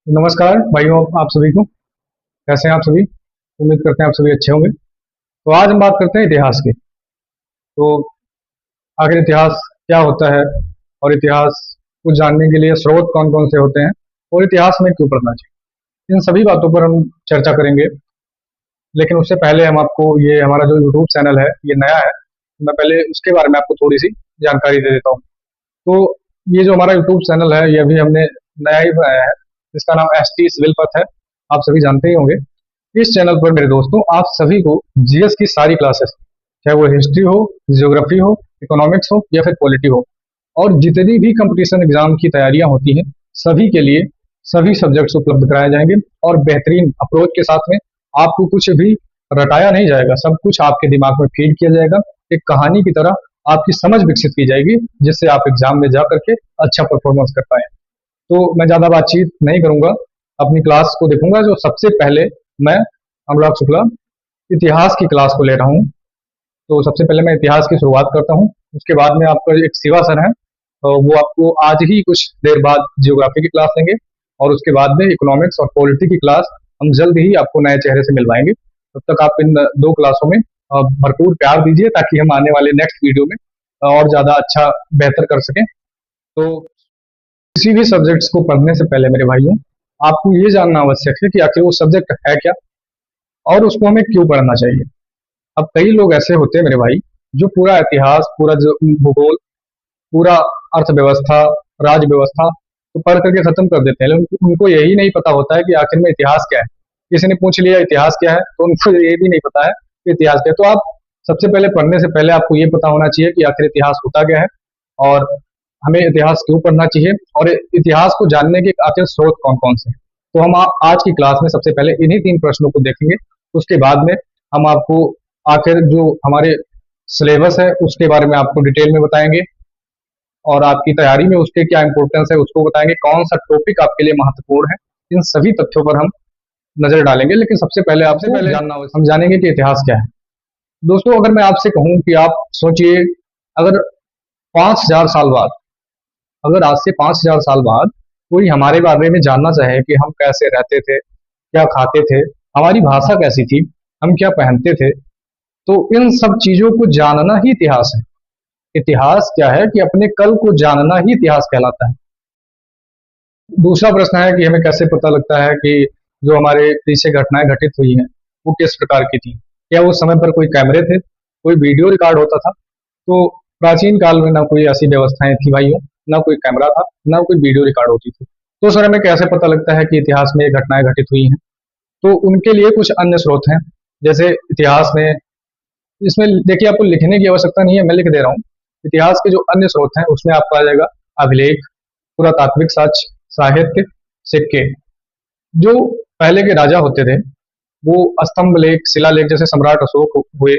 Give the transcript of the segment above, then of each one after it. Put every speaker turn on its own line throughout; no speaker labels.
नमस्कार भाइयों, आप सभी को। कैसे हैं आप सभी? उम्मीद करते हैं आप सभी अच्छे होंगे। तो आज हम बात करते हैं इतिहास की। तो आखिर इतिहास क्या होता है और इतिहास को जानने के लिए स्रोत कौन कौन से होते हैं और इतिहास में क्यों पढ़ना चाहिए, इन सभी बातों पर हम चर्चा करेंगे। लेकिन उससे पहले हम आपको, ये हमारा जो यूट्यूब चैनल है ये नया है, मैं पहले उसके बारे में आपको थोड़ी सी जानकारी दे देता हूँ। तो ये जो हमारा यूट्यूब चैनल है ये अभी हमने नया ही बनाया है। इसका नाम एस टी सिविल पथ है, आप सभी जानते ही होंगे। इस चैनल पर मेरे दोस्तों आप सभी को जीएस की सारी क्लासेस, चाहे वो हिस्ट्री हो, ज्योग्राफी हो, इकोनॉमिक्स हो या फिर पॉलिटी हो, और जितनी भी कंपटीशन एग्जाम की तैयारियां होती हैं सभी के लिए सभी सब्जेक्ट्स उपलब्ध कराए जाएंगे। और बेहतरीन अप्रोच के साथ में आपको कुछ भी रटाया नहीं जाएगा, सब कुछ आपके दिमाग में फीड किया जाएगा। एक कहानी की तरह आपकी समझ विकसित की जाएगी, जिससे आप एग्जाम में जा करके अच्छा परफॉर्मेंस कर पाए। तो मैं ज़्यादा बातचीत नहीं करूंगा, अपनी क्लास को देखूंगा। जो सबसे पहले मैं अनुराग शुक्ला इतिहास की क्लास को ले रहा हूँ। तो सबसे पहले मैं इतिहास की शुरुआत करता हूँ। उसके बाद में आपका एक शिवा सर है, तो वो आपको आज ही कुछ देर बाद जियोग्राफी की क्लास लेंगे। और उसके बाद में इकोनॉमिक्स और पॉलिटी की क्लास हम जल्द ही आपको नए चेहरे से मिलवाएंगे। तब तक आप इन दो क्लासों में भरपूर प्यार दीजिए, ताकि हम आने वाले नेक्स्ट वीडियो में और ज़्यादा अच्छा बेहतर कर सकें। तो किसी भी सब्जेक्ट्स को पढ़ने से पहले मेरे भाइयों, आपको ये जानना आवश्यक है कि आखिर वो सब्जेक्ट है क्या और उसको हमें क्यों पढ़ना चाहिए। अब कई लोग ऐसे होते हैं मेरे भाई, जो पूरा इतिहास, पूरा जो भूगोल, पूरा अर्थव्यवस्था, राज व्यवस्था तो पढ़ करके खत्म कर देते हैं, लेकिन उनको यही नहीं पता होता है कि आखिर में इतिहास क्या है। किसी ने पूछ लिया इतिहास क्या है, तो उनको ये भी नहीं पता है कि इतिहास क्या है। तो आप सबसे पहले पढ़ने से पहले आपको ये पता होना चाहिए कि आखिर इतिहास होता क्या है और हमें इतिहास क्यों पढ़ना चाहिए, और इतिहास को जानने के आखिर स्रोत कौन कौन से हैं। तो हम आज की क्लास में सबसे पहले इन्हीं 3 प्रश्नों को देखेंगे। उसके बाद में हम आपको आखिर जो हमारे सिलेबस है उसके बारे में आपको डिटेल में बताएंगे, और आपकी तैयारी में उसके क्या इंपॉर्टेंस है उसको बताएंगे, कौन सा टॉपिक आपके लिए महत्वपूर्ण है। इन सभी तथ्यों पर हम नजर डालेंगे। लेकिन सबसे पहले आपसे जानना हम जानेंगे कि इतिहास क्या है। दोस्तों, अगर मैं आपसे कहूं कि आप सोचिए, अगर 5000 साल बाद, अगर आज से 5000 साल बाद कोई हमारे बारे में जानना चाहे कि हम कैसे रहते थे, क्या खाते थे, हमारी भाषा कैसी थी, हम क्या पहनते थे, तो इन सब चीजों को जानना ही इतिहास है। इतिहास क्या है कि अपने कल को जानना ही इतिहास कहलाता है। दूसरा प्रश्न है कि हमें कैसे पता लगता है कि जो हमारे पीछे घटनाएं घटित हुई हैं वो किस प्रकार की थी। क्या उस समय पर कोई कैमरे थे, कोई वीडियो रिकॉर्ड होता था? तो प्राचीन काल में ना कोई ऐसी व्यवस्थाएं थी भाइयों, ना कोई कैमरा था, ना कोई वीडियो रिकॉर्ड होती थी। तो सर हमें कैसे पता लगता है कि इतिहास में ये घटनाएं घटित हुई हैं? तो उनके लिए कुछ अन्य स्रोत हैं। जैसे इतिहास में, इसमें देखिए आपको लिखने की आवश्यकता नहीं है, मैं लिख दे रहा हूँ। इतिहास के जो अन्य स्रोत हैं उसमें आपका आ जाएगा अभिलेख, पुरातात्विक साक्ष्य, साहित्य, सिक्के। जो पहले के राजा होते थे वो स्तंभ लेख, शिलालेख, जैसे सम्राट अशोक हुए,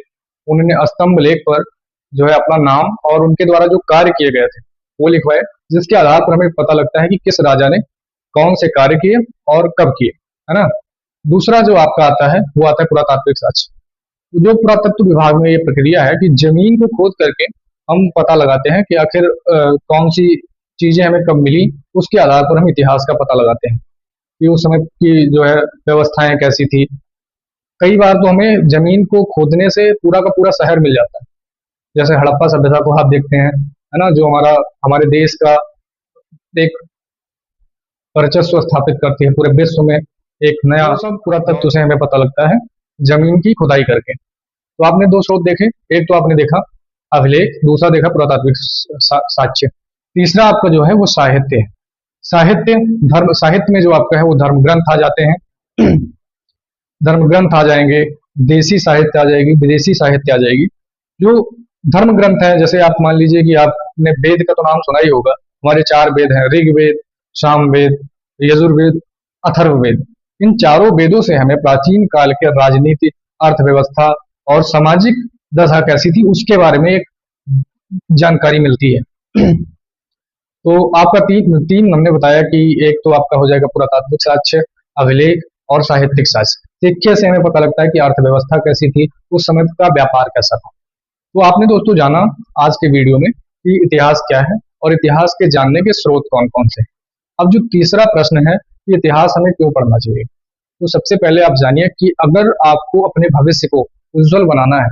उन्होंने स्तंभ लेख पर जो है अपना नाम और उनके द्वारा जो कार्य किए गए थे वो लिखवाए, जिसके आधार पर हमें पता लगता है कि किस राजा ने कौन से कार्य किए और कब किए, है ना। दूसरा जो आपका आता है वो आता है पुरातात्विक साक्ष्य। जो पुरातत्व विभाग में ये प्रक्रिया है कि जमीन को खोद करके हम पता लगाते हैं कि आखिर कौन सी चीजें हमें कब मिली, उसके आधार पर हम इतिहास का पता लगाते हैं कि उस समय की जो है व्यवस्थाएं कैसी थी। कई बार तो हमें जमीन को खोदने से पूरा का पूरा शहर मिल जाता है। जैसे हड़प्पा सभ्यता को आप देखते हैं, है ना, जो हमारे देश का एक वर्चस्व स्थापित करती है पूरे विश्व में। एक नया सब पुरातत्व से हमें पता लगता है जमीन की खुदाई करके। तो आपने 2 स्रोत देखे, एक तो आपने देखा अभिलेख, दूसरा देखा पुरातात्विक साक्ष्य। तीसरा आपका जो है वो साहित्य है। साहित्य, धर्म साहित्य में जो आपका है वो धर्म ग्रंथ आ जाते हैं। धर्म ग्रंथ आ जाएंगे, देसी साहित्य आ जाएगी, विदेशी साहित्य आ जाएगी। जो धर्म ग्रंथ है, जैसे आप मान लीजिए कि आपने वेद का तो नाम सुना ही होगा। हमारे 4 वेद हैं, ऋग्वेद, सामवेद, यजुर्वेद, अथर्ववेद। इन चारों वेदों से हमें प्राचीन काल के राजनीति, अर्थव्यवस्था और सामाजिक दशा कैसी थी उसके बारे में एक जानकारी मिलती है। तो आपका तीन हमने बताया कि एक तो आपका हो जाएगा पुरातात्विक साक्ष्य, अभिलेख और साहित्यिक साक्ष्य। सिक्के से हमें पता लगता है कि अर्थव्यवस्था कैसी थी, उस समय का व्यापार कैसा था। तो आपने दोस्तों जाना आज के वीडियो में कि इतिहास क्या है और इतिहास के जानने के स्रोत कौन कौन से हैं। अब जो तीसरा प्रश्न है कि इतिहास हमें क्यों पढ़ना चाहिए। तो सबसे पहले आप जानिए कि अगर आपको अपने भविष्य को उज्जवल बनाना है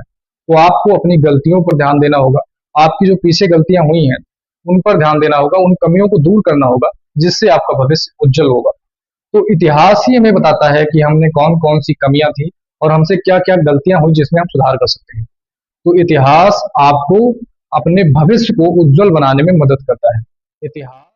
तो आपको अपनी गलतियों पर ध्यान देना होगा। आपकी जो पीछे गलतियां हुई हैं उन पर ध्यान देना होगा, उन कमियों को दूर करना होगा, जिससे आपका भविष्य उज्जवल होगा। तो इतिहास ही हमें बताता है कि हमने कौन कौन सी कमियां थी और हमसे क्या क्या गलतियां हुई जिसमें हम सुधार कर सकते हैं। तो इतिहास आपको अपने भविष्य को उज्जवल बनाने में मदद करता है। इतिहास